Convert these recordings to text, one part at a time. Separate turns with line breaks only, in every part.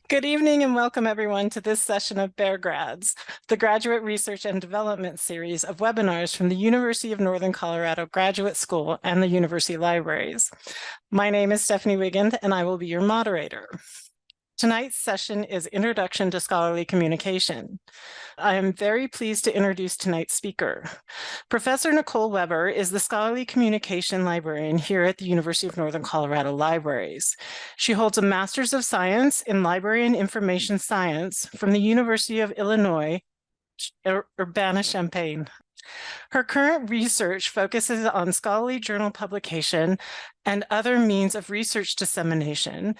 Good evening and welcome everyone to this session of Bear Grads, the Graduate Research and Development series of webinars from the University of Northern Colorado Graduate School and the University Libraries. My name is Stephanie Wiegand and I will be your moderator. Tonight's session is Introduction to Scholarly Communication. I am very pleased to introduce tonight's speaker. Professor Nicole Weber is the Scholarly Communication Librarian here at the University of Northern Colorado Libraries. She holds a Master's of Science in Library and Information Science from the University of Illinois, Urbana-Champaign. Her current research focuses on scholarly journal publication and other means of research dissemination,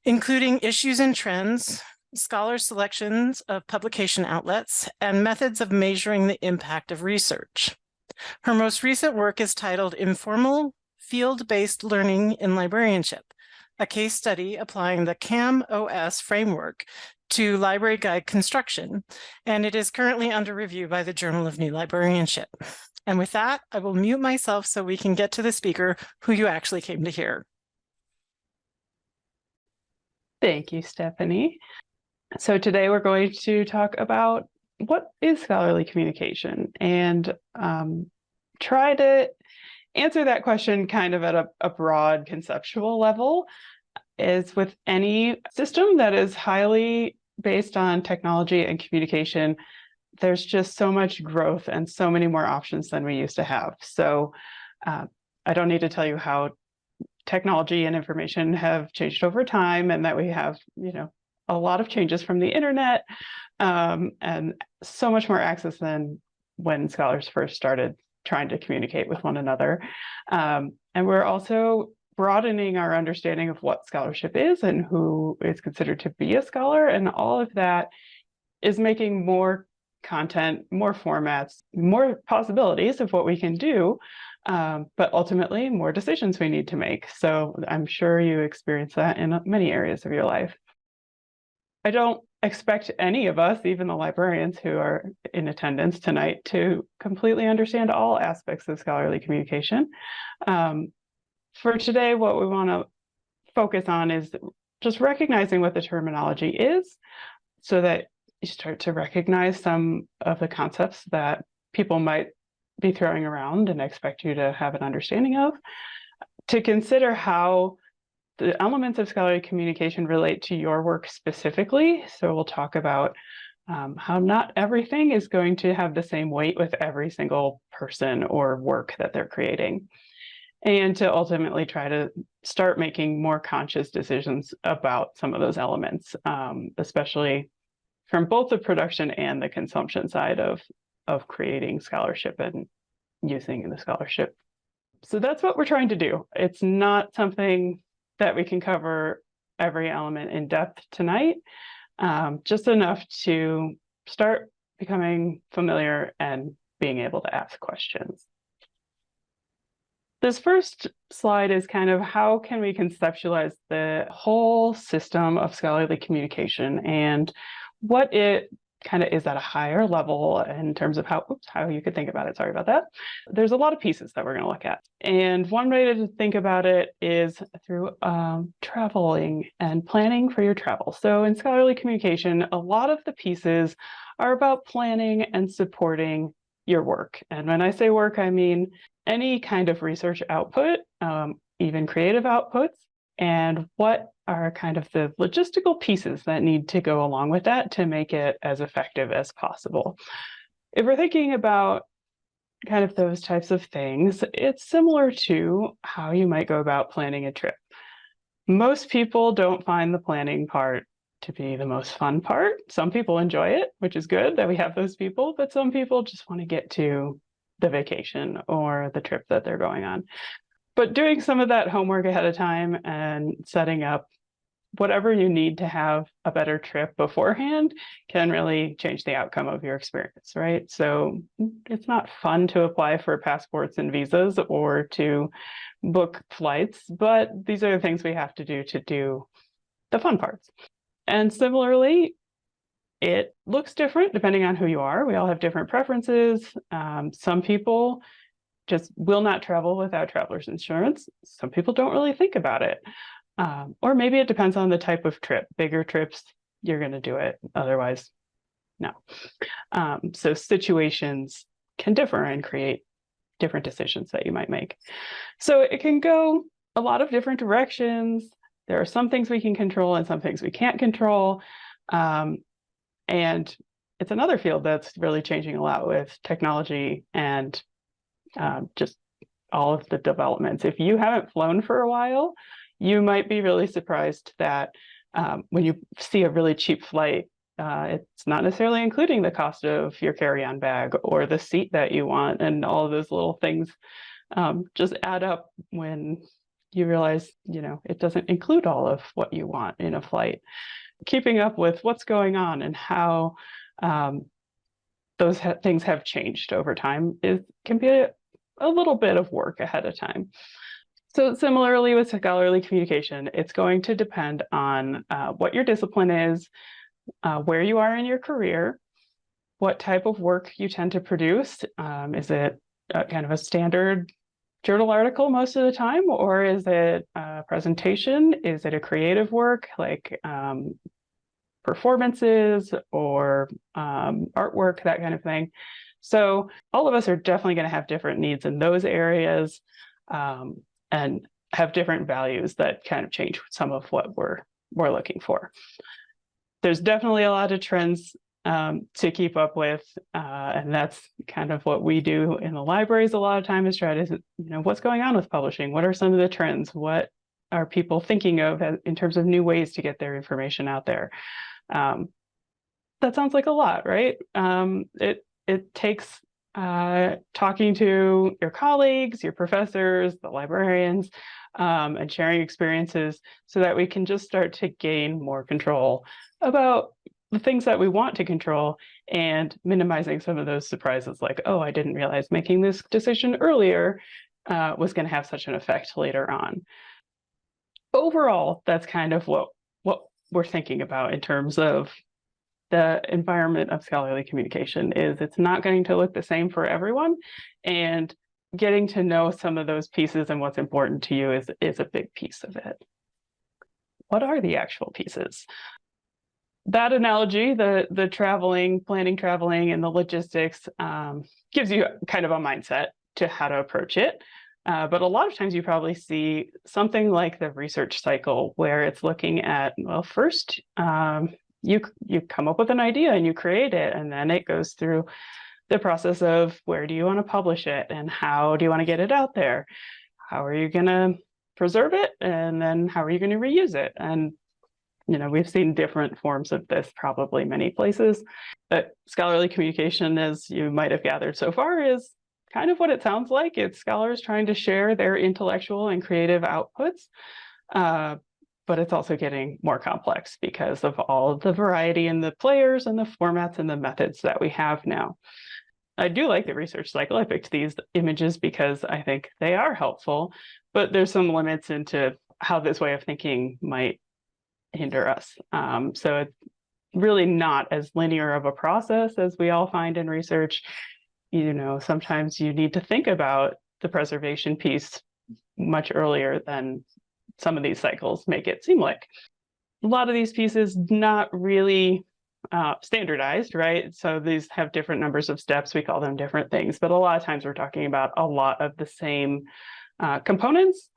including issues and trends, scholar selections of publication outlets, and methods of measuring the impact of research. Her most recent work is titled Informal Field-Based Learning in Librarianship, a case study applying the CAM-OS framework to library guide construction, and it is currently under review by the Journal of New Librarianship. And with that, I will mute myself so we can get to the speaker who you actually came to hear.
Thank you, Stephanie. So today we're going to talk about what is scholarly communication and try to answer that question kind of at a broad conceptual level. As with any system that is highly based on technology and communication, there's just so much growth and so many more options than we used to have. So I don't need to tell you how technology and information have changed over time, and that we have, a lot of changes from the internet and so much more access than when scholars first started trying to communicate with one another. And we're also broadening our understanding of what scholarship is and who is considered to be a scholar, and all of that is making more content, more formats, more possibilities of what we can do, but ultimately more decisions we need to make. So I'm sure you experience that in many areas of your life. I don't expect any of us, even the librarians who are in attendance tonight, to completely understand all aspects of scholarly communication. For today, what we want to focus on is just recognizing what the terminology is, so that you start to recognize some of the concepts that people might be throwing around and expect you to have an understanding of, to consider how the elements of scholarly communication relate to your work specifically. So we'll talk about how not everything is going to have the same weight with every single person or work that they're creating, and to ultimately try to start making more conscious decisions about some of those elements, especially from both the production and the consumption side of creating scholarship and using the scholarship. So that's what we're trying to do. It's not something that we can cover every element in depth tonight, just enough to start becoming familiar and being able to ask questions. This first slide is kind of how can we conceptualize the whole system of scholarly communication and what it kind of is at a higher level in terms of how you could think about it. Sorry about that. There's a lot of pieces that we're going to look at. And one way to think about it is through traveling and planning for your travel. So in scholarly communication, a lot of the pieces are about planning and supporting your work. And when I say work, I mean any kind of research output, even creative outputs, and what are kind of the logistical pieces that need to go along with that to make it as effective as possible. If we're thinking about kind of those types of things, it's similar to how you might go about planning a trip. Most people don't find the planning part to be the most fun part. Some people enjoy it, which is good that we have those people, but some people just want to get to the vacation or the trip that they're going on. But doing some of that homework ahead of time and setting up whatever you need to have a better trip beforehand can really change the outcome of your experience, right? So it's not fun to apply for passports and visas or to book flights, but these are the things we have to do the fun parts. And similarly, it looks different depending on who you are. We all have different preferences. Some people just will not travel without traveler's insurance. Some people don't really think about it. Or maybe it depends on the type of trip. Bigger trips you're going to do it. Otherwise, no. So situations can differ and create different decisions that you might make. So it can go a lot of different directions. There are some things we can control and some things we can't control. And it's another field that's really changing a lot with technology and just all of the developments. If you haven't flown for a while, you might be really surprised that when you see a really cheap flight, it's not necessarily including the cost of your carry-on bag or the seat that you want, and all of those little things just add up when you realize, it doesn't include all of what you want in a flight. Keeping up with what's going on and how those things have changed over time can be a little bit of work ahead of time. So similarly with scholarly communication, it's going to depend on what your discipline is, where you are in your career, what type of work you tend to produce. Is it kind of a standard journal article most of the time, or is it a presentation? Is it a creative work like performances or artwork, that kind of thing? So all of us are definitely going to have different needs in those areas and have different values that kind of change some of what we're looking for. There's definitely a lot of trends to keep up with, and that's kind of what we do in the libraries a lot of time, is try to, what's going on with publishing? What are some of the trends? What are people thinking of in terms of new ways to get their information out there? That sounds like a lot, right? It takes talking to your colleagues, your professors, the librarians, and sharing experiences so that we can just start to gain more control about the things that we want to control and minimizing some of those surprises like, oh, I didn't realize making this decision earlier was going to have such an effect later on. Overall, that's kind of what we're thinking about in terms of the environment of scholarly communication. Is it's not going to look the same for everyone, and getting to know some of those pieces and what's important to you is a big piece of it. What are the actual pieces? That analogy, the planning traveling, and the logistics gives you kind of a mindset to how to approach it. But a lot of times you probably see something like the research cycle, where it's looking at, well, first you come up with an idea and you create it, and then it goes through the process of where do you want to publish it and how do you want to get it out there? How are you going to preserve it? And then how are you going to reuse it? And we've seen different forms of this probably many places. But scholarly communication, as you might have gathered so far, is kind of what it sounds like. It's scholars trying to share their intellectual and creative outputs, but it's also getting more complex because of all of the variety in the players and the formats and the methods that we have now. I do like the research cycle. I picked these images because I think they are helpful, but there's some limits into how this way of thinking might hinder us. So it's really not as linear of a process as we all find in research. Sometimes you need to think about the preservation piece much earlier than some of these cycles make it seem like. A lot of these pieces not really standardized, right? So these have different numbers of steps. We call them different things, but a lot of times we're talking about a lot of the same components,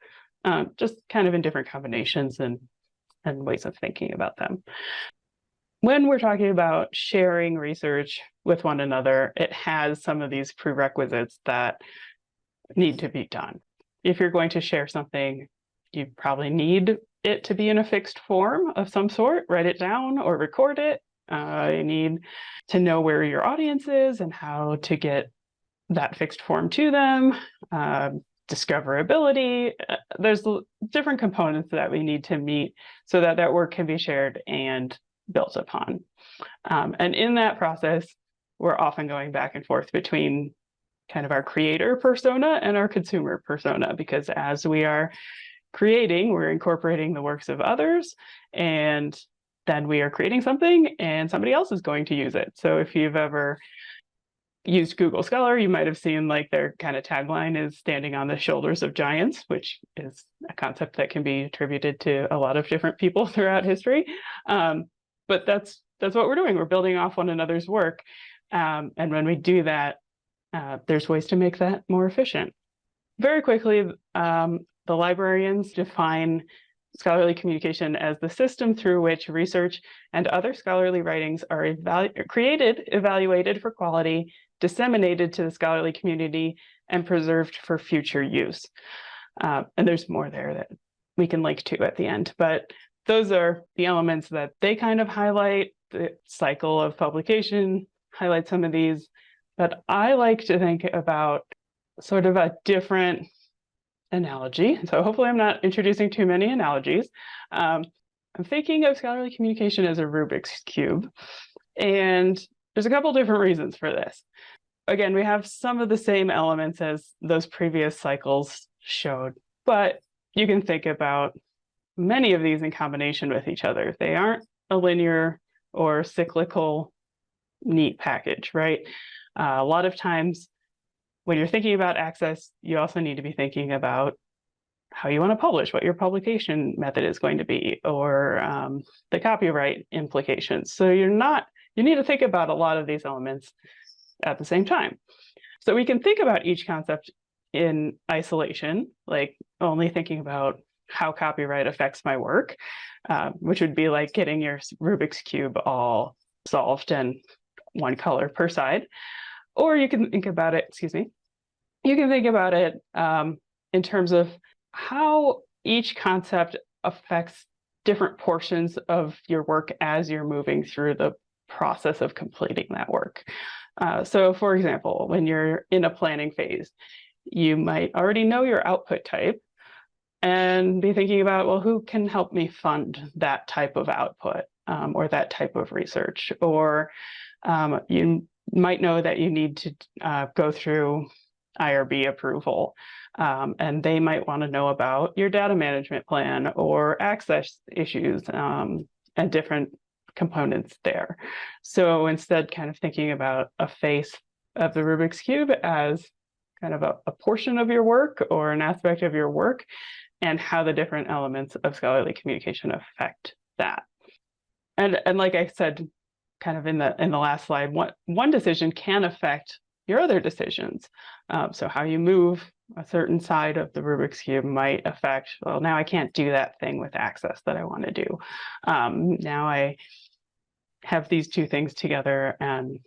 just kind of in different combinations and ways of thinking about them. When we're talking about sharing research with one another, it has some of these prerequisites that need to be done. If you're going to share something, you probably need it to be in a fixed form of some sort. Write it down or record it. You need to know where your audience is and how to get that fixed form to them. Discoverability. There's different components that we need to meet so that that work can be shared and built upon. And in that process, we're often going back and forth between kind of our creator persona and our consumer persona, because as we are creating, we're incorporating the works of others, and then we are creating something and somebody else is going to use it. So if you've ever used Google Scholar, you might have seen like their kind of tagline is standing on the shoulders of giants, which is a concept that can be attributed to a lot of different people throughout history. but that's what we're doing. We're building off one another's work. And when we do that, there's ways to make that more efficient. Very quickly, the librarians define scholarly communication as the system through which research and other scholarly writings are created, evaluated for quality, disseminated to the scholarly community, and preserved for future use. And there's more there that we can link to at the end, but those are the elements that they kind of highlight. The cycle of publication highlights some of these, but I like to think about sort of a different analogy. So hopefully I'm not introducing too many analogies. I'm thinking of scholarly communication as a Rubik's Cube, and there's a couple different reasons for this. Again, we have some of the same elements as those previous cycles showed, but you can think about many of these in combination with each other. They aren't a linear or cyclical neat package, right? A lot of times when you're thinking about access, you also need to be thinking about how you want to publish, what your publication method is going to be, or the copyright implications. So you need to think about a lot of these elements at the same time. So we can think about each concept in isolation, like only thinking about how copyright affects my work, which would be like getting your Rubik's Cube all solved and one color per side. Or you can think about it, you can think about it in terms of how each concept affects different portions of your work as you're moving through the process of completing that work. So for example, when you're in a planning phase, you might already know your output type and be thinking about, well, who can help me fund that type of output or that type of research? Or you might know that you need to go through IRB approval, and they might want to know about your data management plan or access issues and different components there. So instead, kind of thinking about a face of the Rubik's Cube as kind of a portion of your work or an aspect of your work, and how the different elements of scholarly communication affect that. And like I said, kind of in the last slide, one decision can affect your other decisions. So how you move a certain side of the Rubik's Cube might affect, well, now I can't do that thing with access that I want to do. Now I have these two things together and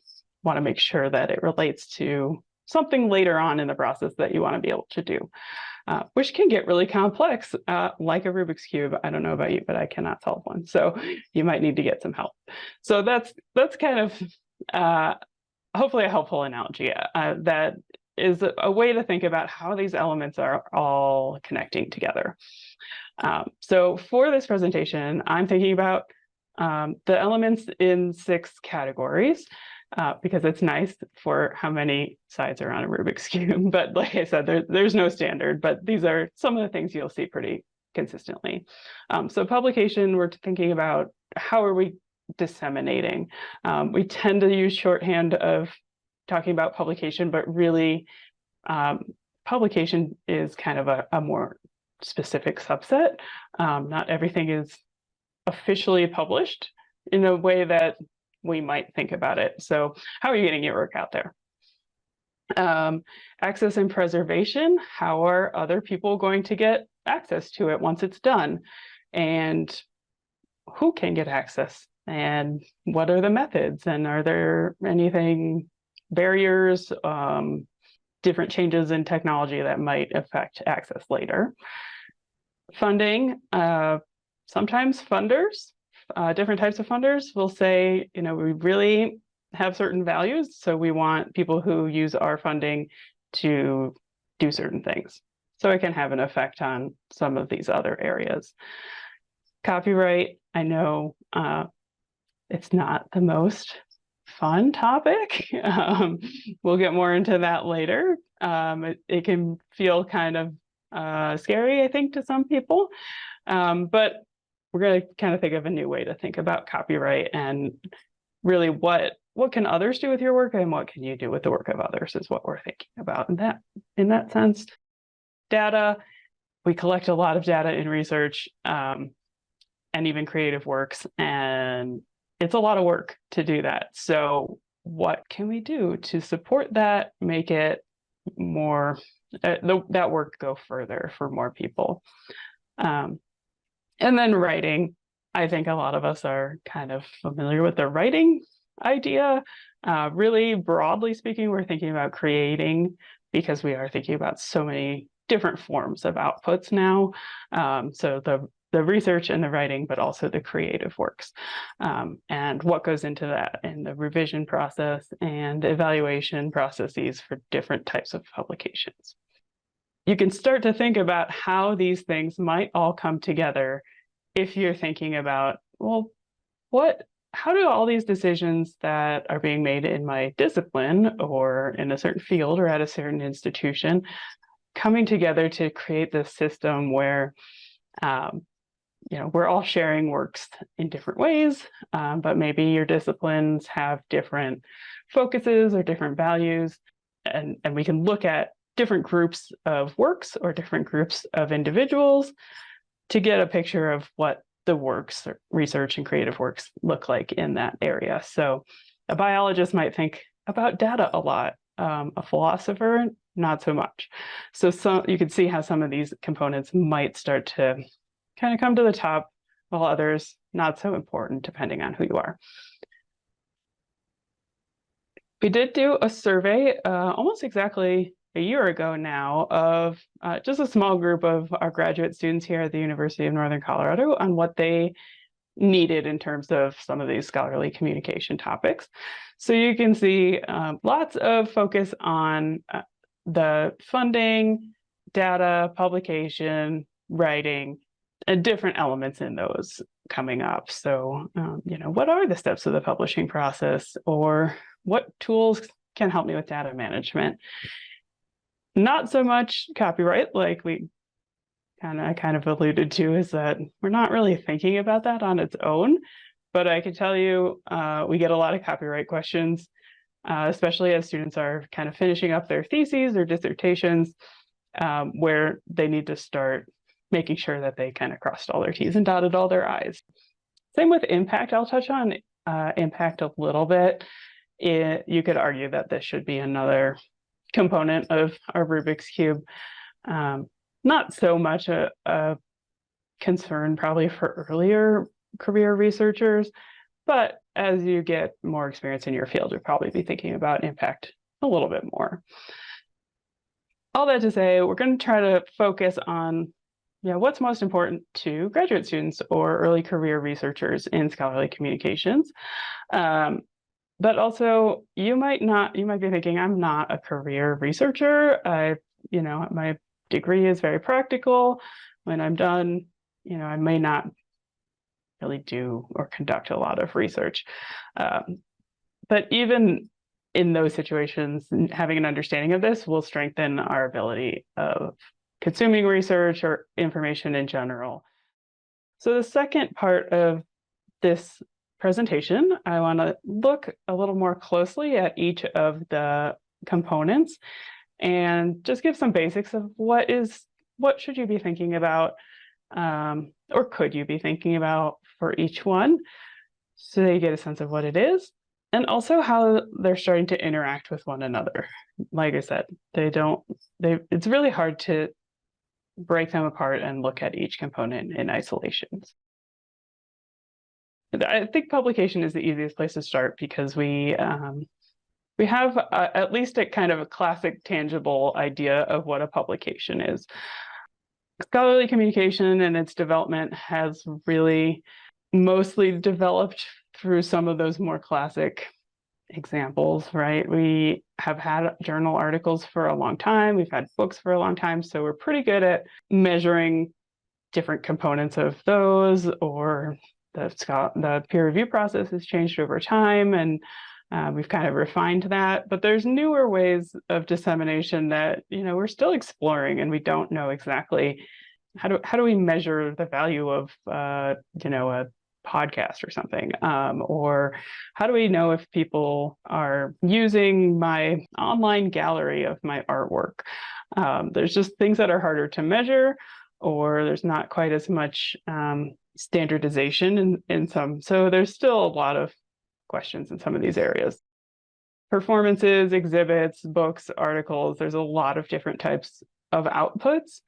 want to make sure that it relates to something later on in the process that you want to be able to do, which can get really complex, like a Rubik's Cube. I don't know about you, but I cannot solve one. So you might need to get some help. So that's kind of hopefully a helpful analogy that is a way to think about how these elements are all connecting together. So for this presentation, I'm thinking about the elements in 6 categories, because it's nice for how many sides are on a Rubik's Cube. But like I said, there's no standard, but these are some of the things you'll see pretty consistently. So publication, we're thinking about how are we disseminating. We tend to use shorthand of talking about publication, but really publication is kind of a more specific subset. Not everything is officially published in a way that we might think about it. So how are you getting your work out there? Access and preservation, how are other people going to get access to it once it's done? And who can get access? And what are the methods? And are there anything, barriers, different changes in technology that might affect access later? Funding, sometimes funders, different types of funders will say, we really have certain values, so we want people who use our funding to do certain things. So it can have an effect on some of these other areas. Copyright, I know it's not the most fun topic. We'll get more into that later. It can feel kind of scary, I think, to some people, but we're going to kind of think of a new way to think about copyright and really what can others do with your work and what can you do with the work of others is what we're thinking about in that sense. Data, we collect a lot of data in research and even creative works, and it's a lot of work to do that. So what can we do to support that, make it more, that work go further for more people? And then writing. I think a lot of us are kind of familiar with the writing idea. Really broadly speaking, we're thinking about creating, because we are thinking about so many different forms of outputs now. So the research and the writing, but also the creative works, and what goes into that, and the revision process and evaluation processes for different types of publications. You can start to think about how these things might all come together if you're thinking about, well, how do all these decisions that are being made in my discipline or in a certain field or at a certain institution coming together to create this system where we're all sharing works in different ways, but maybe your disciplines have different focuses or different values, and we can look at different groups of works or different groups of individuals to get a picture of what the works, research and creative works look like in that area. So a biologist might think about data a lot, a philosopher, not so much. So you can see how some of these components might start to kind of come to the top, while others not so important, depending on who you are. We did do a survey almost exactly a year ago now of just a small group of our graduate students here at the University of Northern Colorado on what they needed in terms of some of these scholarly communication topics. So you can see lots of focus on the funding, data, publication, writing, and different elements in those coming up. So, what are the steps of the publishing process, or what tools can help me with data management? Not so much copyright, like we kind of alluded to, is that we're not really thinking about that on its own. But I can tell you, we get a lot of copyright questions, especially as students are kind of finishing up their theses or dissertations, where they need to start making sure that they kind of crossed all their T's and dotted all their I's. Same with impact. I'll touch on impact a little bit. You could argue that this should be another component of our Rubik's Cube. Not so much a concern probably for earlier career researchers, but as you get more experience in your field, you'll probably be thinking about impact a little bit more. All that to say, we're going to try to focus on what's most important to graduate students or early career researchers in scholarly communications. But also, you might be thinking, I'm not a career researcher. My degree is very practical. When I'm done, I may not really do or conduct a lot of research. But even in those situations, having an understanding of this will strengthen our ability of consuming research or information in general. So the second part of this presentation, I want to look a little more closely at each of the components and just give some basics of what should you be thinking about, or could you be thinking about for each one, so they get a sense of what it is, and also how they're starting to interact with one another. Like I said, it's really hard to break them apart and look at each component in isolation. I think publication is the easiest place to start, because we have at least a kind of a classic tangible idea of what a publication is. Scholarly communication and its development has really mostly developed through some of those more classic examples, right? We have had journal articles for a long time. We've had books for a long time. So we're pretty good at measuring different components of those, or the peer review process has changed over time, and we've kind of refined that. But there's newer ways of dissemination that we're still exploring, and we don't know exactly how do we measure the value of a podcast or something, or how do we know if people are using my online gallery of my artwork? There's just things that are harder to measure, or there's not quite as much standardization in some. So there's still a lot of questions in some of these areas. Performances, exhibits, books, articles, there's a lot of different types of outputs.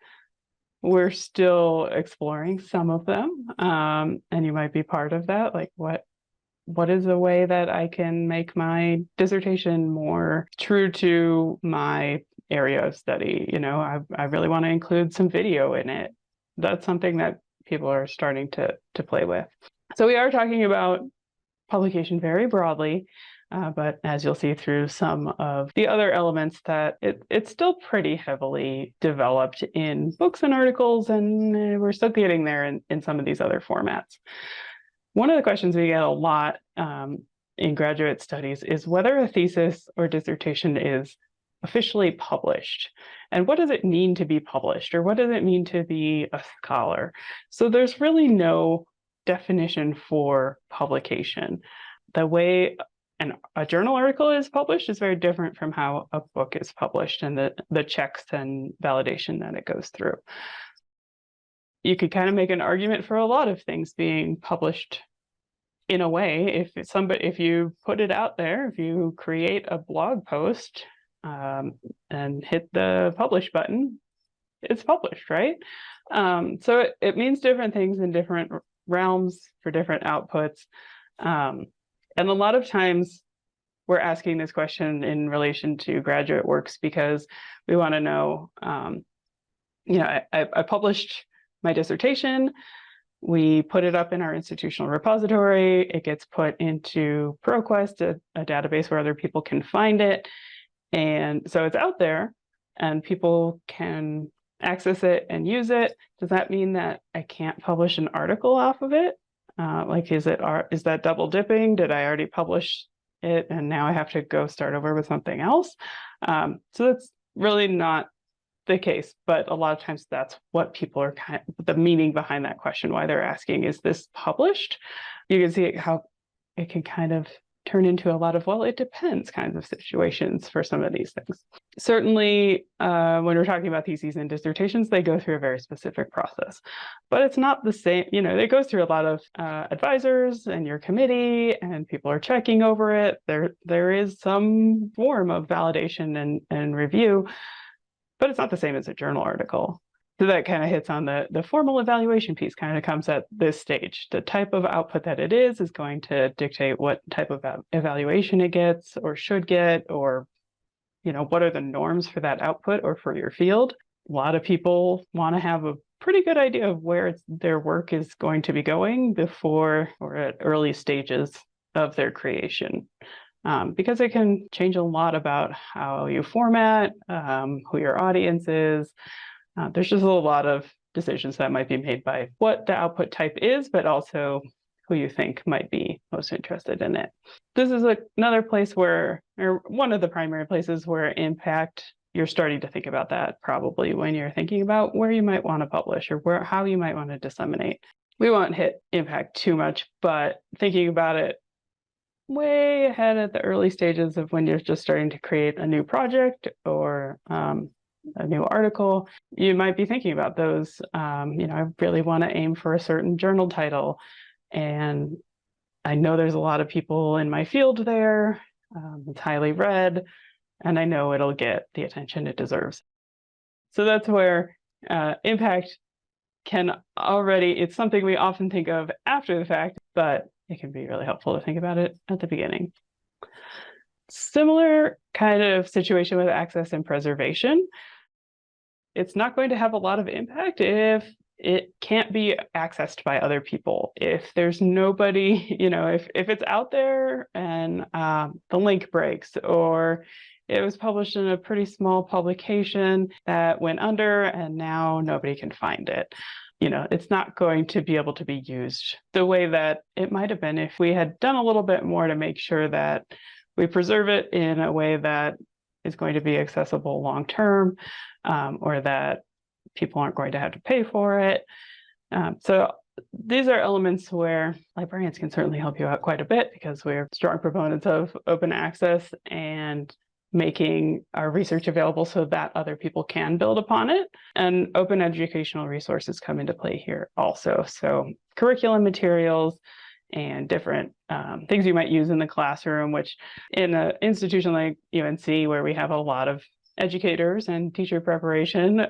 We're still exploring some of them, and you might be part of that. Like what is a way that I can make my dissertation more true to my area of study? You know, I really want to include some video in it. That's something that people are starting to play with. So we are talking about publication very broadly, but as you'll see through some of the other elements, that it's still pretty heavily developed in books and articles, and we're still getting there in some of these other formats. One of the questions we get a lot in graduate studies is whether a thesis or dissertation is officially published. And what does it mean to be published? Or what does it mean to be a scholar? So there's really no definition for publication. The way a journal article is published is very different from how a book is published, and the checks and validation that it goes through. You could kind of make an argument for a lot of things being published in a way. If you put it out there, if you create a blog post and hit the publish button, it's published, right? So it means different things in different realms for different outputs. And a lot of times we're asking this question in relation to graduate works because we want to know, I published my dissertation, we put it up in our institutional repository, it gets put into ProQuest, a database where other people can find it. And so it's out there and people can access it and use it. Does that mean that I can't publish an article off of it? Is that double dipping? Did I already publish it and now I have to go start over with something else? So that's really not the case, but a lot of times that's what people are the meaning behind that question, why they're asking, is this published? You can see how it can kind of turn into a lot of, well, it depends kinds of situations for some of these things. Certainly, when we're talking about theses and dissertations, they go through a very specific process, but it's not the same. You know, it goes through a lot of advisors and your committee, and people are checking over it. There is some form of validation and review, but it's not the same as a journal article. So that kind of hits on the formal evaluation piece, kind of comes at this stage. The type of output that it is going to dictate what type of evaluation it gets or should get, or, you know, what are the norms for that output or for your field. A lot of people want to have a pretty good idea of where their work is going to be going before or at early stages of their creation. Because it can change a lot about how you format, who your audience is. There's just a lot of decisions that might be made by what the output type is, but also who you think might be most interested in it. This is another place where, or one of the primary places where impact, you're starting to think about that probably when you're thinking about where you might want to publish or how you might want to disseminate. We won't hit impact too much, but thinking about it way ahead at the early stages of when you're just starting to create a new project or a new article, you might be thinking about those. I really want to aim for a certain journal title, and I know there's a lot of people in my field there. It's highly read, and I know it'll get the attention it deserves. So that's where impact it's something we often think of after the fact, but it can be really helpful to think about it at the beginning. Similar kind of situation with access and preservation. It's not going to have a lot of impact if it can't be accessed by other people. If there's nobody, if it's out there and the link breaks, or it was published in a pretty small publication that went under and now nobody can find it. It's not going to be able to be used the way that it might have been if we had done a little bit more to make sure that we preserve it in a way that is going to be accessible long-term, or that people aren't going to have to pay for it. So these are elements where librarians can certainly help you out quite a bit, because we're strong proponents of open access, and making our research available so that other people can build upon it. And open educational resources come into play here also. So curriculum materials and different things you might use in the classroom, which in an institution like UNC, where we have a lot of educators and teacher preparation,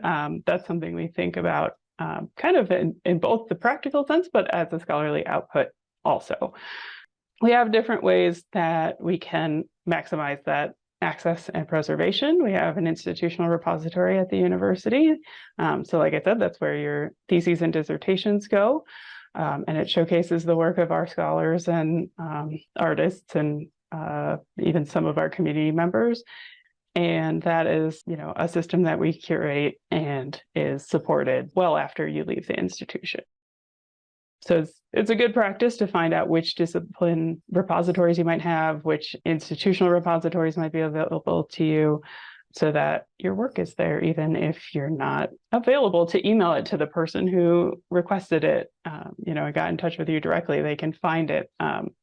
that's something we think about kind of in both the practical sense, but as a scholarly output also. We have different ways that we can maximize that access and preservation. We have an institutional repository at the university. So like I said, that's where your theses and dissertations go. And it showcases the work of our scholars and artists and even some of our community members. And that is, a system that we curate and is supported well after you leave the institution. So it's a good practice to find out which discipline repositories you might have, which institutional repositories might be available to you, so that your work is there, even if you're not available to email it to the person who requested it. I got in touch with you directly. They can find it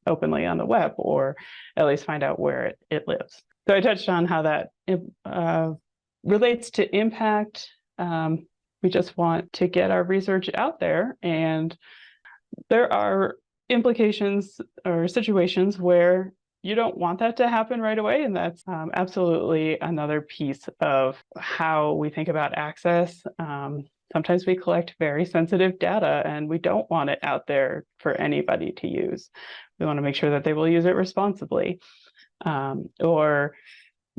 openly on the web, or at least find out where it lives. So I touched on how that relates to impact. We just want to get our research out there, and there are implications or situations where you don't want that to happen right away. And that's absolutely another piece of how we think about access. Sometimes we collect very sensitive data and we don't want it out there for anybody to use. We want to make sure that they will use it responsibly. Or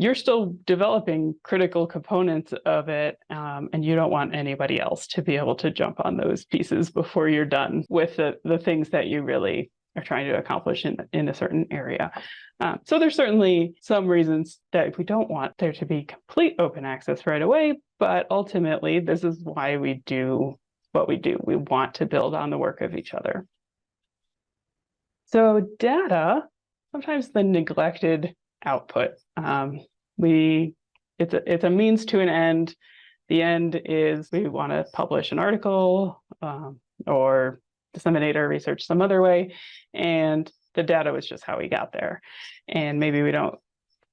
you're still developing critical components of it, and you don't want anybody else to be able to jump on those pieces before you're done with the things that you really are trying to accomplish in a certain area. So there's certainly some reasons that we don't want there to be complete open access right away, but ultimately this is why we do what we do. We want to build on the work of each other. So data, sometimes the neglected output. It's a means to an end. The end is we want to publish an article or disseminate our research some other way, and the data was just how we got there. And maybe we don't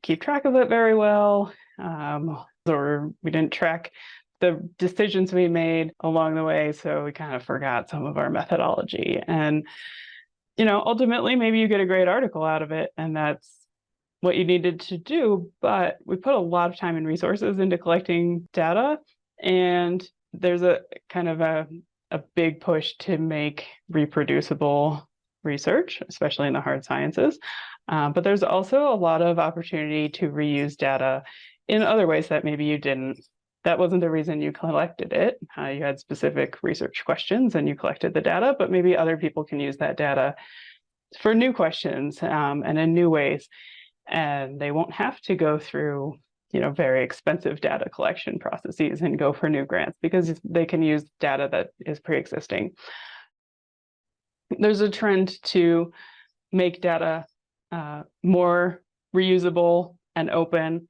keep track of it very well, or we didn't track the decisions we made along the way, so we kind of forgot some of our methodology. And ultimately, maybe you get a great article out of it, and that's what you needed to do, but we put a lot of time and resources into collecting data, and there's a kind of a big push to make reproducible research, especially in the hard sciences. But there's also a lot of opportunity to reuse data in other ways that maybe you didn't. That wasn't the reason you collected it. You had specific research questions and you collected the data, but maybe other people can use that data for new questions and in new ways. And they won't have to go through, very expensive data collection processes and go for new grants, because they can use data that is pre-existing. There's a trend to make data more reusable and open.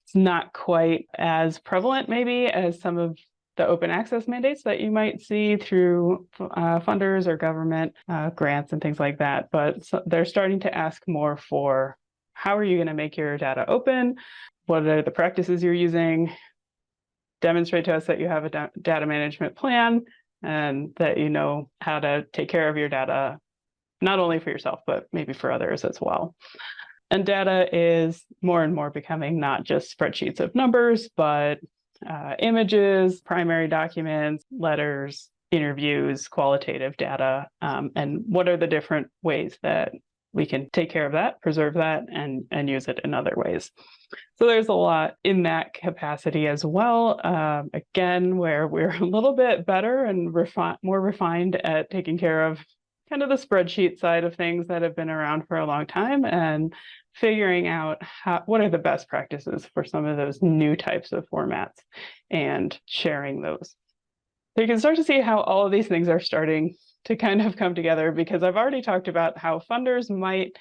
It's not quite as prevalent maybe as some of the open access mandates that you might see through funders or government grants and things like that. But they're starting to ask more for, how are you going to make your data open? What are the practices you're using? Demonstrate to us that you have a data management plan and that you know how to take care of your data, not only for yourself, but maybe for others as well. And data is more and more becoming not just spreadsheets of numbers, but images, primary documents, letters, interviews, qualitative data, and what are the different ways that we can take care of that, preserve that, and use it in other ways. So there's a lot in that capacity as well. Again, where we're a little bit better and more refined at taking care of kind of the spreadsheet side of things that have been around for a long time, and figuring out what are the best practices for some of those new types of formats and sharing those. So you can start to see how all of these things are starting to kind of come together, because I've already talked about how funders might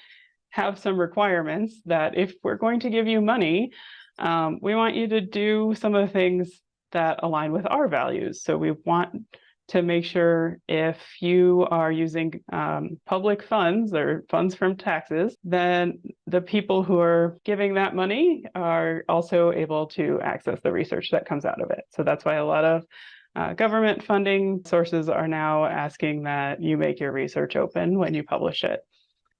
have some requirements that if we're going to give you money, we want you to do some of the things that align with our values. So we want to make sure if you are using public funds or funds from taxes, then the people who are giving that money are also able to access the research that comes out of it. So that's why a lot of government funding sources are now asking that you make your research open when you publish it.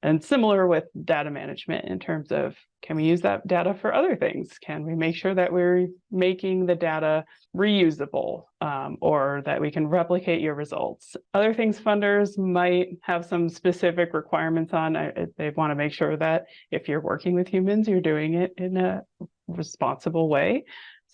And similar with data management in terms of, can we use that data for other things? Can we make sure that we're making the data reusable, or that we can replicate your results? Other things funders might have some specific requirements on. They want to make sure that if you're working with humans, you're doing it in a responsible way.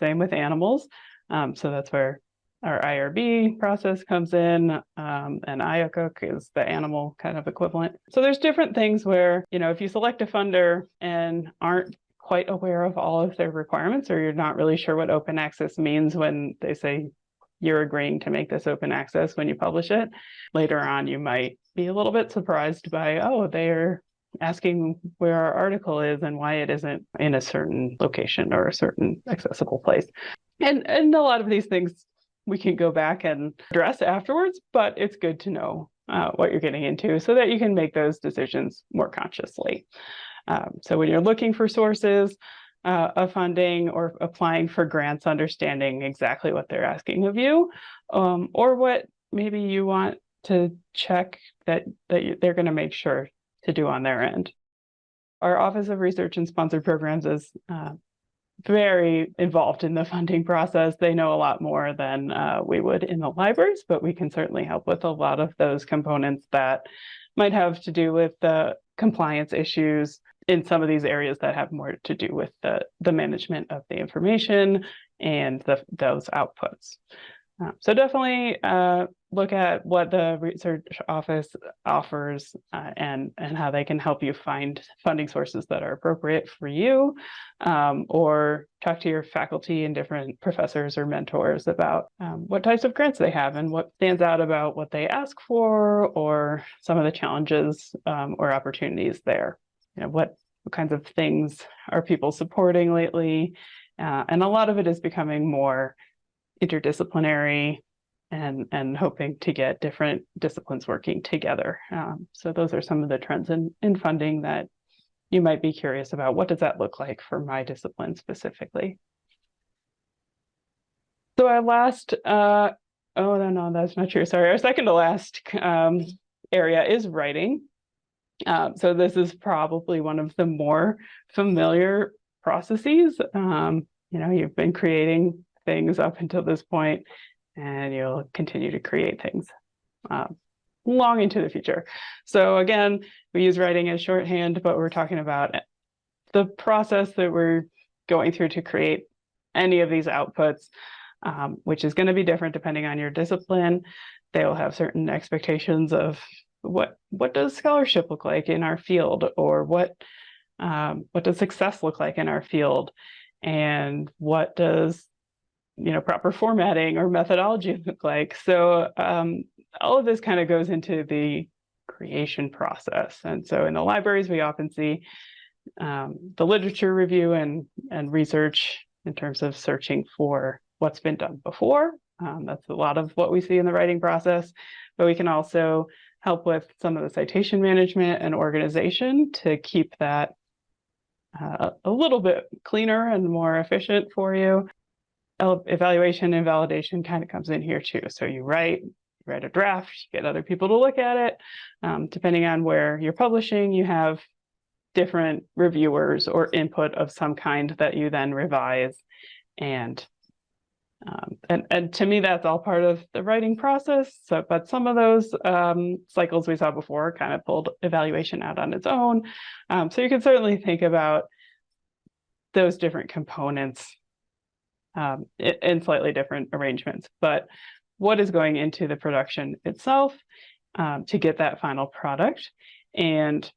Same with animals. So that's where our IRB process comes in, and IACUC is the animal kind of equivalent. So there's different things where, if you select a funder and aren't quite aware of all of their requirements, or you're not really sure what open access means when they say you're agreeing to make this open access when you publish it, later on you might be a little bit surprised by, oh, they're asking where our article is and why it isn't in a certain location or a certain accessible place. And a lot of these things we can go back and address afterwards, but it's good to know what you're getting into so that you can make those decisions more consciously. So when you're looking for sources of funding or applying for grants, understanding exactly what they're asking of you, or what maybe you want to check that they're going to make sure to do on their end. Our Office of Research and Sponsored Programs is very involved in the funding process. They know a lot more than we would in the libraries, but we can certainly help with a lot of those components that might have to do with the compliance issues in some of these areas that have more to do with the management of the information and those outputs. So definitely look at what the research office offers and how they can help you find funding sources that are appropriate for you, or talk to your faculty and different professors or mentors about what types of grants they have and what stands out about what they ask for, or some of the challenges or opportunities there. What kinds of things are people supporting lately? And a lot of it is becoming more interdisciplinary and hoping to get different disciplines working together. So those are some of the trends in funding that you might be curious about. What does that look like for my discipline specifically? So our last, oh no, that's not true. Sorry, our second to last area is writing. So this is probably one of the more familiar processes. You've been creating things up until this point, and you'll continue to create things long into the future. So again, we use writing as shorthand, but we're talking about the process that we're going through to create any of these outputs, which is going to be different depending on your discipline. They will have certain expectations of what does scholarship look like in our field, or what does success look like in our field, and what does proper formatting or methodology look like. So all of this kind of goes into the creation process. And so in the libraries, we often see the literature review and research in terms of searching for what's been done before. That's a lot of what we see in the writing process, but we can also help with some of the citation management and organization to keep that a little bit cleaner and more efficient for you. Evaluation and validation kind of comes in here too. So you write a draft, you get other people to look at it. Depending on where you're publishing, you have different reviewers or input of some kind that you then revise. And to me, that's all part of the writing process. So, but some of those cycles we saw before kind of pulled evaluation out on its own. So you can certainly think about those different components in slightly different arrangements. But what is going into the production itself to get that final product? And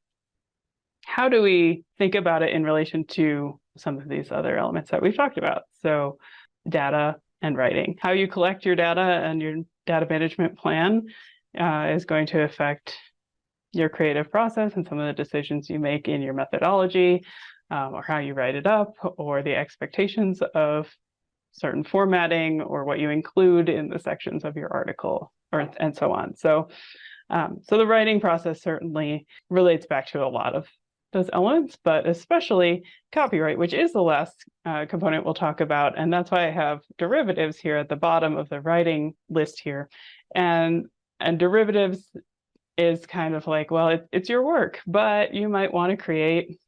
how do we think about it in relation to some of these other elements that we've talked about? So data and writing. How you collect your data and your data management plan is going to affect your creative process and some of the decisions you make in your methodology, or how you write it up, or the expectations of certain formatting or what you include in the sections of your article, and so on. So the writing process certainly relates back to a lot of those elements, but especially copyright, which is the last component we'll talk about. And that's why I have derivatives here at the bottom of the writing list here. And derivatives is kind of like, well, it's your work, but you might want to create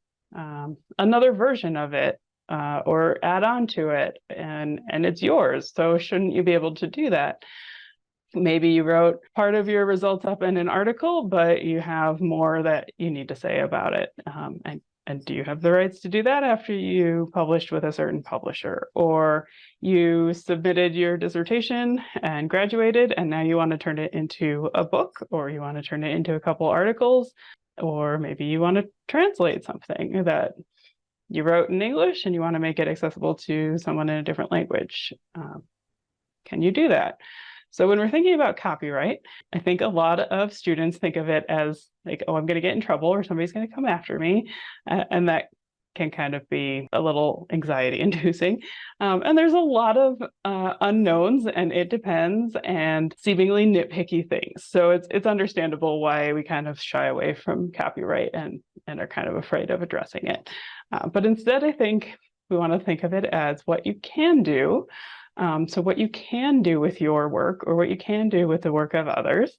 another version of it or add on to it, and it's yours. So shouldn't you be able to do that? Maybe you wrote part of your results up in an article, but you have more that you need to say about it. And do you have the rights to do that after you published with a certain publisher? Or you submitted your dissertation and graduated, and now you want to turn it into a book, or you want to turn it into a couple articles, or maybe you want to translate something that you wrote in English and you want to make it accessible to someone in a different language. Can you do that? So when we're thinking about copyright, I think a lot of students think of it as like, oh, I'm going to get in trouble or somebody's going to come after me. And that can kind of be a little anxiety inducing. And there's a lot of unknowns, and it depends, and seemingly nitpicky things. So it's understandable why we kind of shy away from copyright and are kind of afraid of addressing it. But instead, I think we want to think of it as what you can do. So what you can do with your work, or what you can do with the work of others,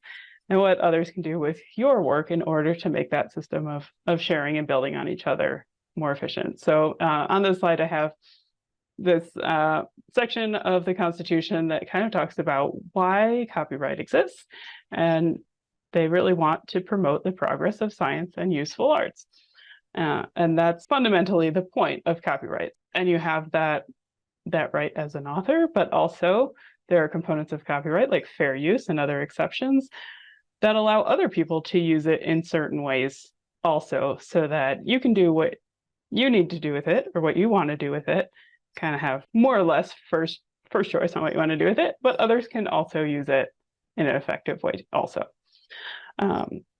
and what others can do with your work in order to make that system of sharing and building on each other more efficient. So on this slide, I have this section of the Constitution that kind of talks about why copyright exists. And they really want to promote the progress of science and useful arts. And that's fundamentally the point of copyright. And you have that right as an author, but also there are components of copyright like fair use and other exceptions that allow other people to use it in certain ways also, so that you can do what you need to do with it or what you want to do with it, kind of have more or less first choice on what you want to do with it, but others can also use it in an effective way also.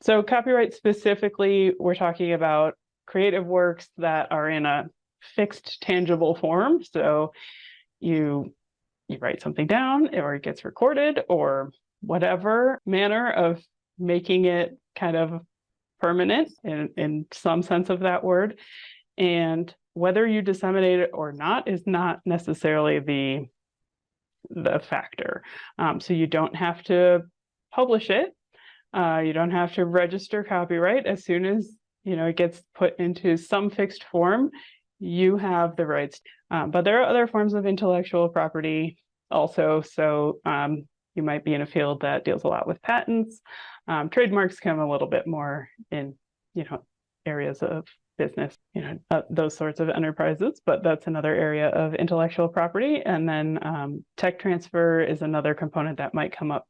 So copyright specifically, we're talking about creative works that are in a fixed tangible form. So you write something down, or it gets recorded, or whatever manner of making it kind of permanent in some sense of that word. And whether you disseminate it or not is not necessarily the factor. So you don't have to publish it. You don't have to register copyright. As soon as it gets put into some fixed form, you have the rights. But there are other forms of intellectual property also. So you might be in a field that deals a lot with patents. Trademarks come a little bit more in, areas of business, those sorts of enterprises, but that's another area of intellectual property. And then tech transfer is another component that might come up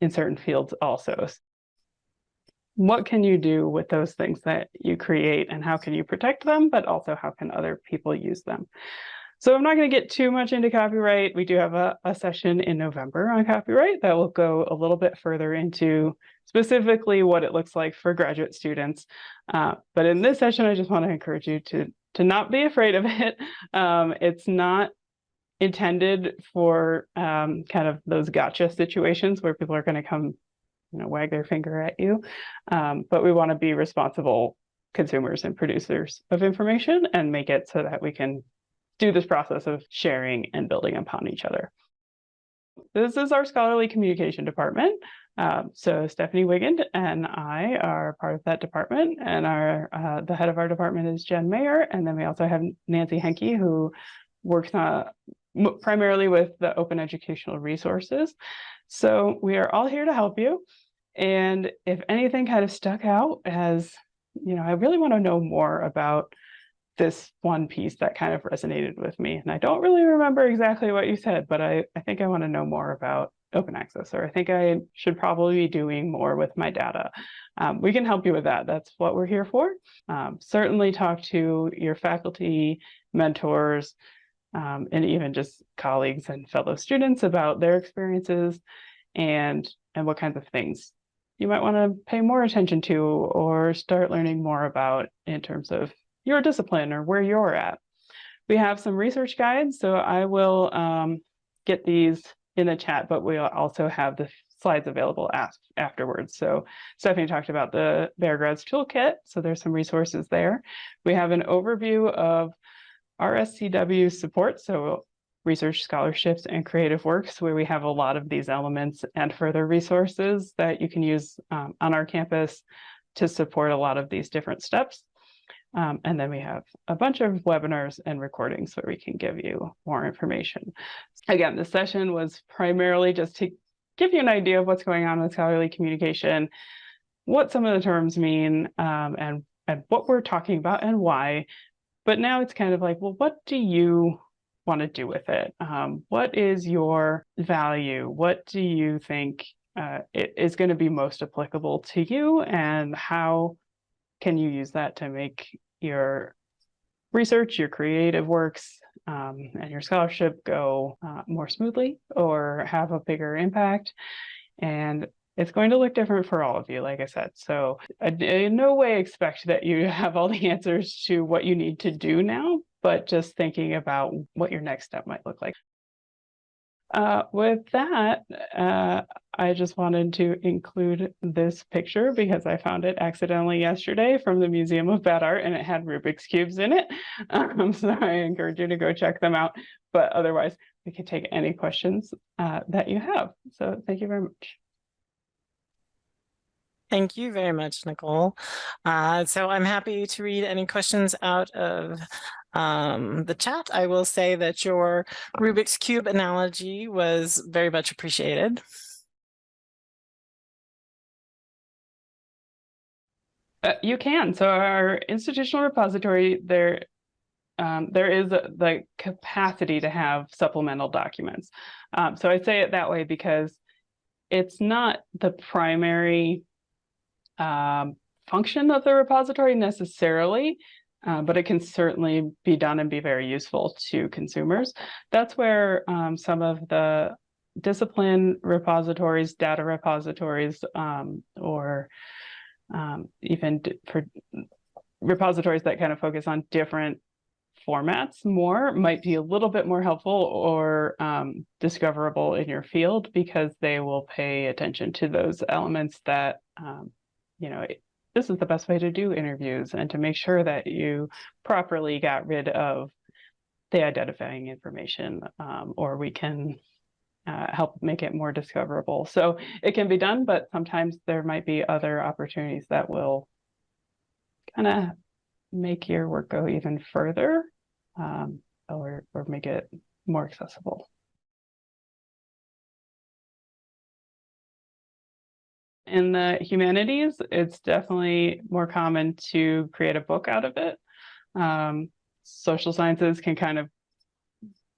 in certain fields also. What can you do with those things that you create, and how can you protect them, but also how can other people use them? So I'm not going to get too much into copyright. We do have a session in November on copyright that will go a little bit further into specifically what it looks like for graduate students. But in this session, I just want to encourage you to not be afraid of it. It's not intended for kind of those gotcha situations where people are going to come wag their finger at you. But we want to be responsible consumers and producers of information and make it so that we can do this process of sharing and building upon each other. This is our scholarly communication department. So Stephanie Wiegand and I are part of that department, and the head of our department is Jen Mayer. And then we also have Nancy Henke, who works primarily with the open educational resources. So we are all here to help you. And if anything kind of stuck out as, I really want to know more about this one piece that kind of resonated with me, and I don't really remember exactly what you said, but I think I want to know more about open access, or I think I should probably be doing more with my data. We can help you with that. That's what we're here for. Certainly talk to your faculty, mentors, and even just colleagues and fellow students about their experiences and what kinds of things you might want to pay more attention to or start learning more about in terms of your discipline or where you're at. We have some research guides, so I will get these in the chat, but we'll also have the slides available afterwards. So Stephanie talked about the Bear Grads Toolkit, so there's some resources there. We have an overview of RSCW support, so research scholarships and creative works, where we have a lot of these elements and further resources that you can use on our campus to support a lot of these different steps. And then we have a bunch of webinars and recordings where we can give you more information. Again, this session was primarily just to give you an idea of what's going on with scholarly communication, what some of the terms mean, and what we're talking about and why. But now it's kind of like, well, what do you want to do with it? What is your value? What do you think is going to be most applicable to you? And how can you use that to make your research, your creative works, and your scholarship go more smoothly or have a bigger impact? And it's going to look different for all of you, like I said. So I in no way expect that you have all the answers to what you need to do now, but just thinking about what your next step might look like. With that, I just wanted to include this picture because I found it accidentally yesterday from the Museum of Bad Art, and it had Rubik's Cubes in it. So I encourage you to go check them out. But otherwise, we can take any questions that you have. So thank you very much.
Thank you very much, Nicole. So I'm happy to read any questions out of the chat. I will say that your Rubik's Cube analogy was very much appreciated.
You can. So our institutional repository, there is the capacity to have supplemental documents. So I say it that way because it's not the primary function of the repository necessarily, but it can certainly be done and be very useful to consumers. That's where some of the discipline repositories, data repositories, or even for repositories that kind of focus on different formats more might be a little bit more helpful or discoverable in your field, because they will pay attention to those elements that you know, this is the best way to do interviews and to make sure that you properly got rid of the identifying information, or we can help make it more discoverable. So it can be done, but sometimes there might be other opportunities that will kind of make your work go even further, or make it more accessible. In the humanities, it's definitely more common to create a book out of it. Social sciences can kind of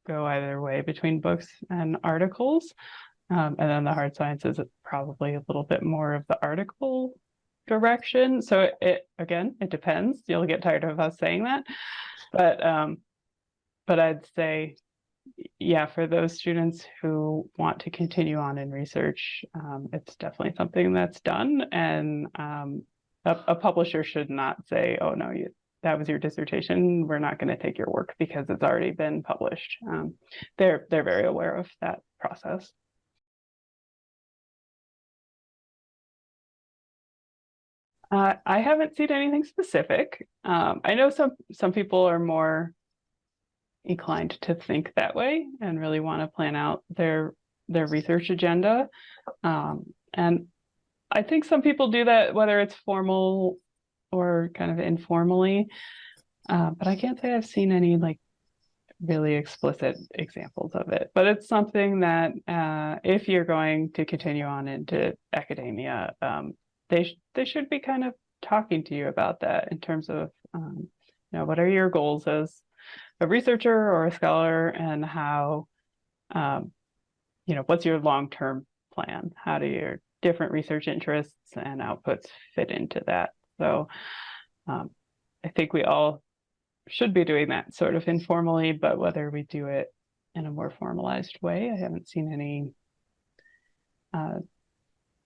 go either way between books and articles. And then the hard sciences, it's probably a little bit more of the article direction. So it depends. You'll get tired of us saying that. But I'd say, yeah, for those students who want to continue on in research, it's definitely something that's done. And a publisher should not say, oh, no, that was your dissertation, we're not going to take your work because it's already been published. They're very aware of that process. I haven't seen anything specific. I know some people are more inclined to think that way and really want to plan out their research agenda. And I think some people do that, whether it's formal or kind of informally. But I can't say I've seen any like really explicit examples of it. But it's something that if you're going to continue on into academia, they should be kind of talking to you about that in terms of, what are your goals as a researcher or a scholar, and how, what's your long-term plan? How do your different research interests and outputs fit into that? So I think we all should be doing that sort of informally, but whether we do it in a more formalized way, I haven't seen any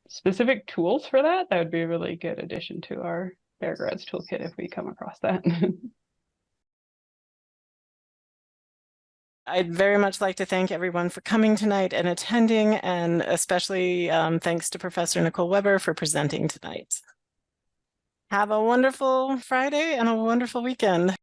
specific tools for that. That would be a really good addition to our Bear Grads toolkit if we come across that.
I'd very much like to thank everyone for coming tonight and attending, and especially thanks to Professor Nicole Weber for presenting tonight. Have a wonderful Friday and a wonderful weekend.